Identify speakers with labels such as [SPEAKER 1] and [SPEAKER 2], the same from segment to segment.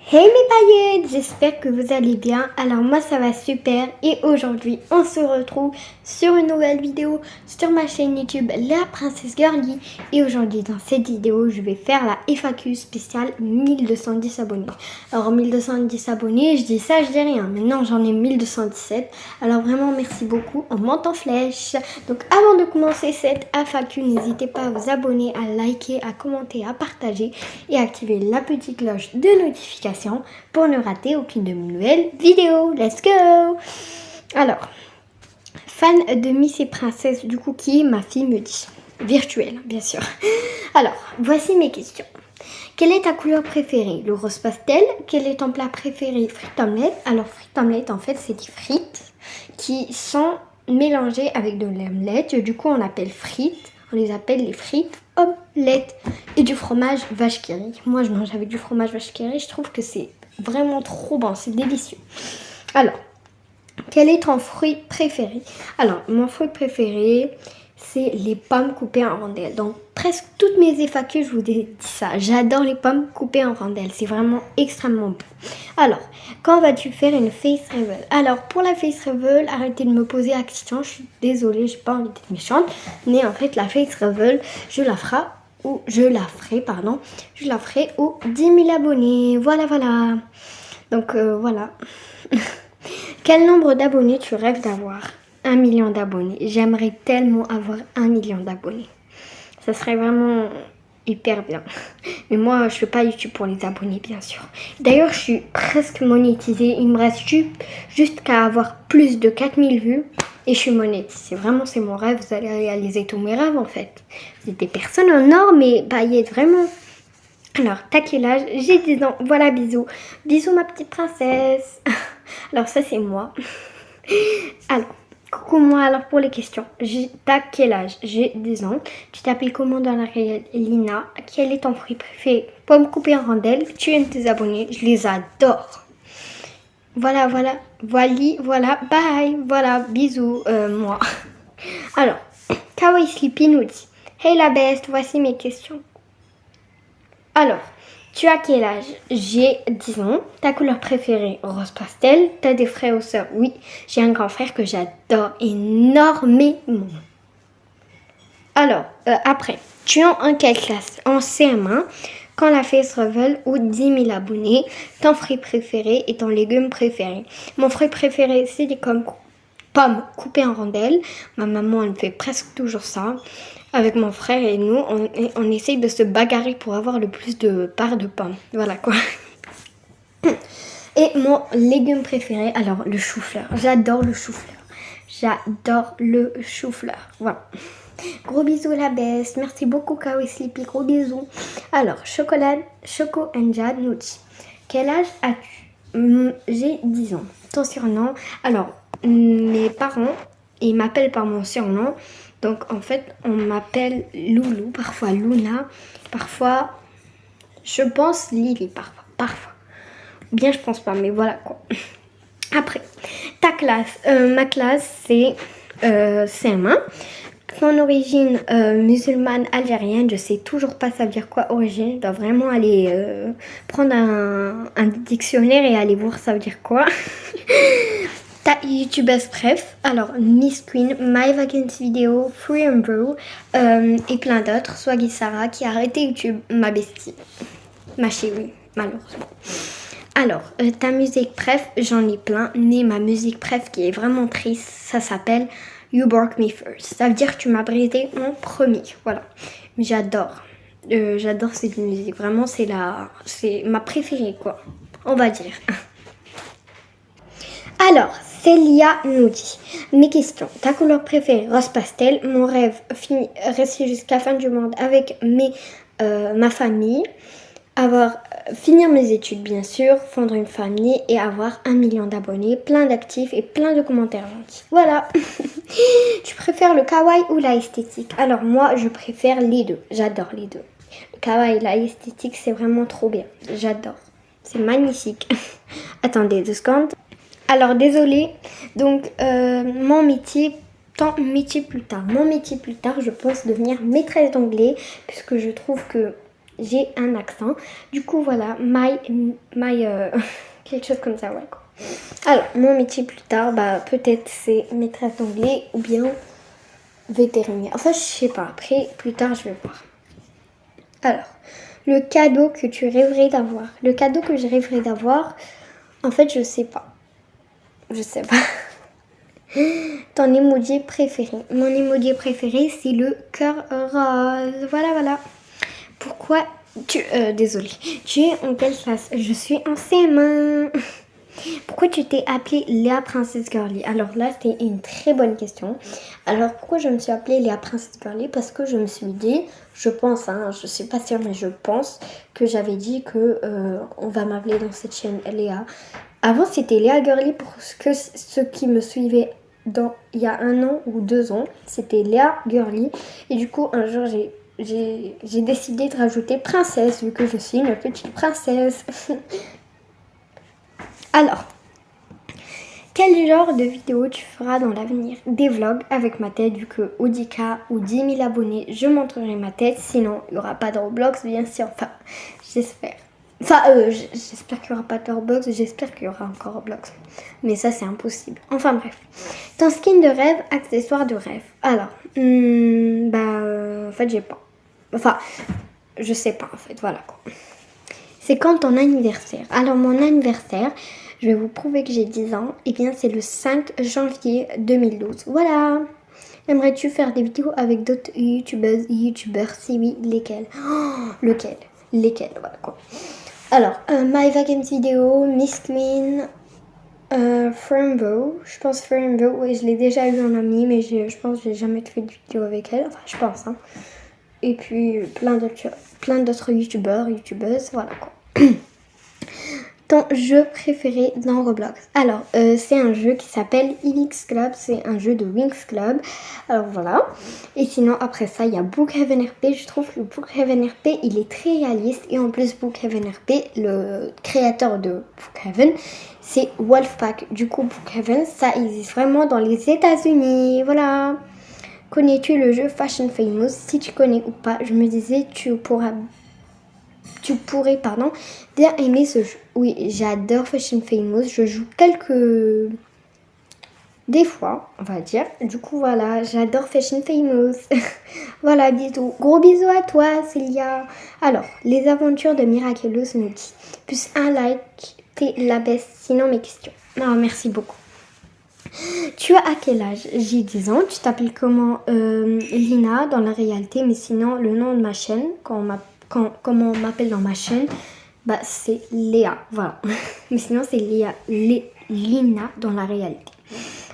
[SPEAKER 1] Hey mes paillettes, j'espère que vous allez bien. Alors moi ça va super et aujourd'hui on se retrouve sur une nouvelle vidéo sur ma chaîne YouTube La Princesse Girly. Et aujourd'hui dans cette vidéo je vais faire la FAQ spéciale 1210 abonnés. Alors 1210 abonnés, je dis ça, je dis rien. Maintenant j'en ai 1217. Alors vraiment merci beaucoup, on monte en flèche. Donc avant de commencer cette FAQ, n'hésitez pas à vous abonner, à liker, à commenter, à partager et à activer la petite cloche de notification pour ne rater aucune de mes nouvelles vidéos. Let's go! Alors, fan de Miss et Princesse, du coup, qui ma fille me dit. Virtuelle, bien sûr. Alors, voici mes questions. Quelle est ta couleur préférée? Le rose pastel. Quel est ton plat préféré? Frites omelette. Alors, frites omelette, en fait, c'est des frites qui sont mélangées avec de l'omelette. Du coup, on appelle frites. On les appelle les frites omelettes. Et du fromage vache qui rit. Moi, je mange avec du fromage vache qui rit. Je trouve que c'est vraiment trop bon. C'est délicieux. Alors, quel est ton fruit préféré? Alors, mon fruit préféré, c'est les pommes coupées en rondelles. Donc, presque toutes mes FAQ, je vous ai dit ça. J'adore les pommes coupées en rondelles. C'est vraiment extrêmement bon. Alors, quand vas-tu faire une face reveal? Alors, pour la face reveal, arrêtez de me poser la question. Je suis désolée, j'ai pas envie d'être méchante. Mais en fait, la face reveal, je la ferai aux 10 000 abonnés. Voilà. Donc, voilà. Quel nombre d'abonnés tu rêves d'avoir? 1 million d'abonnés. J'aimerais tellement avoir 1 million d'abonnés. Ça serait vraiment hyper bien. Mais moi, je fais pas YouTube pour les abonnés, bien sûr. D'ailleurs, je suis presque monétisée. Il me reste juste qu'à avoir plus de 4000 vues. Et je suis monétisée. Vraiment, c'est mon rêve. Vous allez réaliser tous mes rêves, en fait. Vous êtes des personnes en or, mais paillettes, vraiment. Alors, t'as quel âge? J'ai 10 ans. Voilà, bisous. Bisous, ma petite princesse. Alors, ça, c'est moi. Alors, coucou moi. Alors, pour les questions. T'as quel âge? J'ai 10 ans. Tu t'appelles comment dans la réelle? Lina. Quel est ton fruit préféré? Pomme coupée en rondelles. Tu aimes tes abonnés? Je les adore. Voilà. Bye. Voilà, bisous, moi. Alors, Kawaii Sleepy nous dit: Hey la best, voici mes questions. Alors, tu as quel âge? J'ai 10 ans. Ta couleur préférée? Rose pastel. T'as des frères ou sœurs? Oui, j'ai un grand frère que j'adore énormément. Alors, après, tu es en quelle classe? En CM1. Quand la face reveal ou 10 000 abonnés? Ton fruit préféré et ton légume préféré? Mon fruit préféré, c'est des pommes coupées en rondelles. Ma maman, elle fait presque toujours ça. Avec mon frère et nous, on essaye de se bagarrer pour avoir le plus de parts de pommes. Voilà quoi. Et mon légume préféré, alors le chou-fleur. J'adore le chou-fleur. Voilà. Gros bisous la best. Merci beaucoup Kawaii Sleepy. Gros bisous. Alors, Choco Jad nous dit: quel âge as-tu? J'ai 10 ans. Ton surnom? Alors, mes parents, ils m'appellent par mon surnom. Donc, en fait, on m'appelle Loulou, parfois Luna, parfois, je pense Lily, parfois. Bien, je pense pas, mais voilà quoi. Après, ta classe. Ma classe, c'est CM1. Ton origine musulmane algérienne, je sais toujours pas ça veut dire quoi origine. Je dois vraiment aller prendre un dictionnaire et aller voir ça veut dire quoi. Ta youtubeuse préf, alors Miss Queen, My Vacancy Video, Free and Brew et plein d'autres. Swaggy Sarah qui a arrêté YouTube, ma bestie, ma chérie, malheureusement. Alors, ta musique préf, j'en ai plein, mais ma musique préf qui est vraiment triste, ça s'appelle You Broke Me First. Ça veut dire que tu m'as brisé en premier, voilà. J'adore cette musique, vraiment c'est ma préférée quoi, on va dire. Alors, Célia nous dit: mes questions. Ta couleur préférée? Rose pastel. Mon rêve, rester jusqu'à la fin du monde avec ma famille. Finir mes études bien sûr, fondre une famille et avoir 1 million d'abonnés, plein d'actifs et plein de commentaires gentils. Voilà. Tu préfères le kawaii ou la esthétique? Alors moi, je préfère les deux. J'adore les deux. Le kawaii et la esthétique, c'est vraiment trop bien. J'adore. C'est magnifique. Attendez 2 secondes. Alors, désolée. Donc, mon métier plus tard, je pense devenir maîtresse d'anglais puisque je trouve que j'ai un accent. Du coup, voilà, quelque chose comme ça, ouais, quoi. Alors, mon métier plus tard, bah, peut-être c'est maîtresse d'anglais ou bien vétérinaire. Enfin, je sais pas. Après, plus tard, je vais voir. Alors, le cadeau que tu rêverais d'avoir. Le cadeau que je rêverais d'avoir, en fait, je sais pas. Je sais pas. Ton emoji préféré. Mon emoji préféré, c'est le cœur rose. Voilà, voilà. Pourquoi désolée. Tu es en quelle classe? Je suis en CM1. Pourquoi tu t'es appelée Léa Princess Girly? Alors là, c'était une très bonne question. Alors pourquoi je me suis appelée Léa Princess Girly? Parce que je me suis dit, je pense, hein, je suis pas sûre, mais je pense que j'avais dit que on va m'appeler dans cette chaîne Léa. Avant, c'était Léa Girly pour ceux qui me suivaient il y a 1 an ou 2 ans. C'était Léa Girly. Et du coup, un jour, j'ai décidé de rajouter princesse, vu que je suis une petite princesse. Alors, quel genre de vidéo tu feras dans l'avenir? Des vlogs avec ma tête, vu que au 10K ou 10 000 abonnés, je montrerai ma tête. Sinon, il n'y aura pas de Roblox, bien sûr. Enfin, j'espère. Enfin, j'espère qu'il n'y aura pas de Roblox. J'espère qu'il y aura encore Roblox. Mais ça, c'est impossible. Enfin, bref. Ton skin de rêve, accessoire de rêve. Alors, en fait, j'ai pas. Enfin, je sais pas, en fait. Voilà, quoi. C'est quand ton anniversaire? Alors, mon anniversaire, je vais vous prouver que j'ai 10 ans. Eh bien, c'est le 5 janvier 2012. Voilà. Aimerais-tu faire des vidéos avec d'autres youtubeurs? Si oui, lesquels? Lesquels? Voilà, quoi. Alors, My Games Vidéo, Miss Queen, Frambo. Je pense Frambo, oui, je l'ai déjà eu en ami, mais je pense que j'ai jamais fait de vidéo avec elle. Enfin, je pense, hein. Et puis, plein d'autres youtubeuses, voilà, quoi. Ton jeu préféré dans Roblox? Alors, c'est un jeu qui s'appelle Helix Club, c'est un jeu de Wings Club. Alors voilà. Et sinon, après ça, il y a Brookhaven RP. Je trouve que Brookhaven RP, il est très réaliste. Et en plus, Brookhaven RP, le créateur de Brookhaven, c'est Wolfpack. Du coup, Brookhaven, ça existe vraiment dans les États-Unis. Voilà. Connais-tu le jeu Fashion Famous? Si tu connais ou pas, je me disais, tu pourrais, bien aimer ce jeu. Oui, j'adore Fashion Famous. Je joue des fois, on va dire. Du coup, voilà, j'adore Fashion Famous. Voilà, bisous. Gros bisous à toi, Célia. Alors, les aventures de Miraculous nous dit. Plus un like, t'es la best. Sinon, mes questions. Non, merci beaucoup. Tu as quel âge? J'ai 10 ans. Tu t'appelles comment? Lina dans la réalité, mais sinon, le nom de ma chaîne, comment on m'appelle dans ma chaîne, bah c'est Léa, voilà. Mais sinon c'est Lina dans la réalité.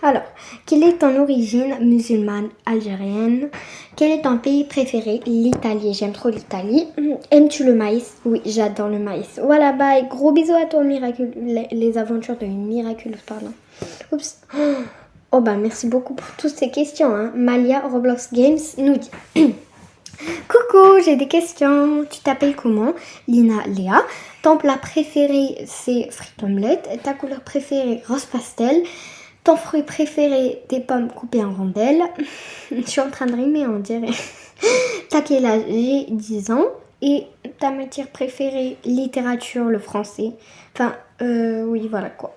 [SPEAKER 1] Alors, quelle est ton origine musulmane algérienne? Quel est ton pays préféré? L'Italie, j'aime trop l'Italie. Aimes-tu le maïs? Oui, j'adore le maïs. Voilà, bye, gros bisous à toi, les aventures de Miraculous, pardon. Oups. Oh bah merci beaucoup pour toutes ces questions, hein. Malia Roblox Games nous dit... Coucou, j'ai des questions. Tu t'appelles comment? Lina Léa. Ton plat préféré, c'est frites omelette. Ta couleur préférée, rose pastel. Ton fruit préféré, des pommes coupées en rondelles. Je suis en train de rimer, on dirait. T'as quel âge? J'ai 10 ans. Et ta matière préférée, littérature, le français. Enfin, oui, voilà quoi.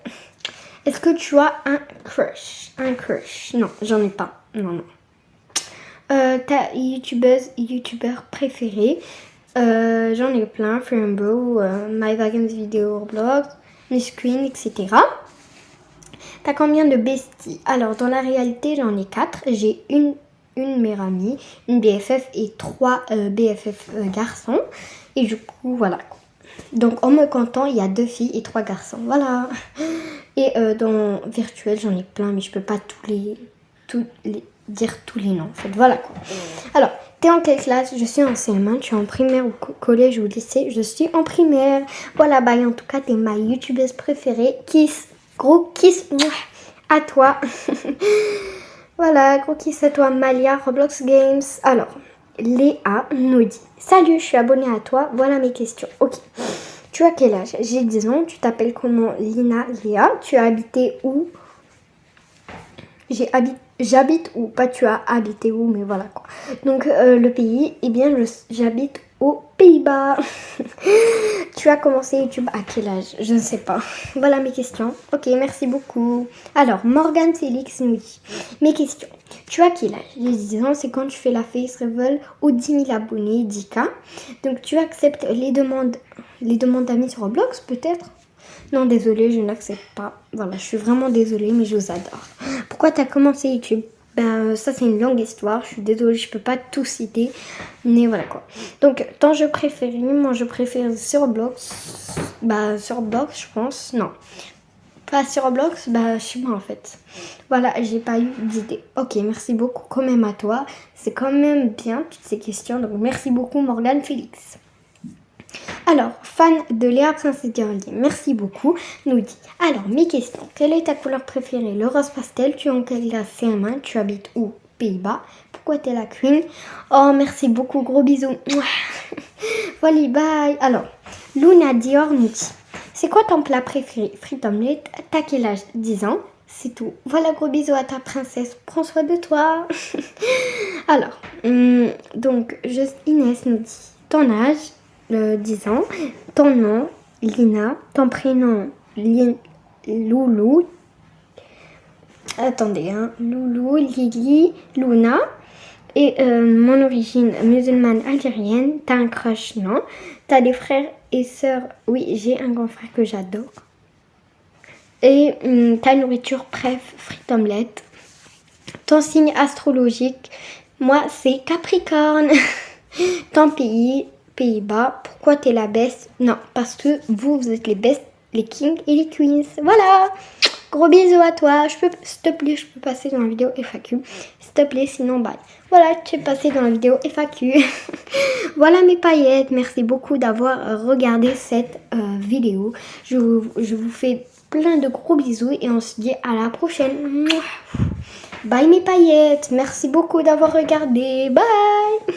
[SPEAKER 1] Est-ce que tu as un crush? Un crush? Non, j'en ai pas. Non. Ta youtubeur préféré? J'en ai plein. Frambo, My Games Vidéo, Roblox, Miss Queen, etc. T'as combien de besties? Alors, dans la réalité, j'en ai 4. J'ai une meilleure amie, une BFF et 3 BFF garçons. Et du coup, voilà. Donc, en me comptant, il y a 2 filles et 3 garçons. Voilà. Et dans virtuel, j'en ai plein, mais je peux pas dire tous les noms. En fait, voilà quoi. Alors, t'es en quelle classe? Je suis en CM1. Tu es en primaire ou collège ou lycée? Je suis en primaire. Voilà, bah en tout cas, t'es ma youtubeuse préférée. Kiss. Gros kiss à toi. Voilà, gros kiss à toi, Malia, Roblox Games. Alors, Léa nous dit: salut, je suis abonnée à toi. Voilà mes questions. Ok. Tu as quel âge? J'ai 10 ans. Tu t'appelles comment? Lina Léa. Tu as habité où? J'habite où? Pas tu as habité où, mais voilà quoi. Donc le pays, eh bien j'habite aux Pays-Bas. Tu as commencé YouTube à quel âge? Je ne sais pas. Voilà mes questions. Ok, merci beaucoup. Alors, Morgan Félix nous dit, mes questions. Tu as quel âge? J'ai 10 ans, c'est quand tu fais la face reveal aux 10 000 abonnés, 10K. Donc, tu acceptes les demandes d'amis sur Roblox, peut-être? Non, désolée, je n'accepte pas. Voilà, je suis vraiment désolée, mais je vous adore. Pourquoi tu as commencé YouTube? Ben, ça, c'est une longue histoire. Je suis désolée, je peux pas tout citer. Mais voilà quoi. Donc, ton jeu préféré, moi, je préfère sur Roblox. Bah, sur Roblox, je pense. Non. Pas sur Roblox, bah, chez moi en fait. Voilà, j'ai pas eu d'idée. Ok, merci beaucoup quand même à toi. C'est quand même bien toutes ces questions. Donc, merci beaucoup, Morgane Félix. Alors, fan de Léa Princesse Girly, merci beaucoup, nous dit. Alors, mes questions. Quelle est ta couleur préférée? Le rose pastel. Tu es en quelle classe CM1? Tu habites où? Pays-Bas. Pourquoi t'es la queen? Oh, merci beaucoup. Gros bisous. Voilà, bye. Alors, Luna Dior nous dit. C'est quoi ton plat préféré? Frites omelette. T'as quel âge? 10 ans. C'est tout. Voilà, gros bisous à ta princesse. Prends soin de toi. Alors, donc, Inès nous dit. Ton âge? 10 ans, ton nom, Lina, ton prénom, Loulou, attendez, Loulou, Lily, Luna, et mon origine musulmane algérienne, t'as un crush, non, t'as des frères et sœurs, oui, j'ai un grand frère que j'adore, et ta nourriture préf, frites omelette, ton signe astrologique, moi c'est Capricorne, ton pays, Pays-Bas. Pourquoi t'es la best? Non, parce que vous êtes les best, les kings et les queens. Voilà. Gros bisous à toi. S'il te plaît, je peux passer dans la vidéo FAQ. S'il te plaît, sinon bye. Voilà, tu es passé dans la vidéo FAQ. Voilà mes paillettes. Merci beaucoup d'avoir regardé cette vidéo. Je vous fais plein de gros bisous et on se dit à la prochaine. Bye mes paillettes. Merci beaucoup d'avoir regardé. Bye.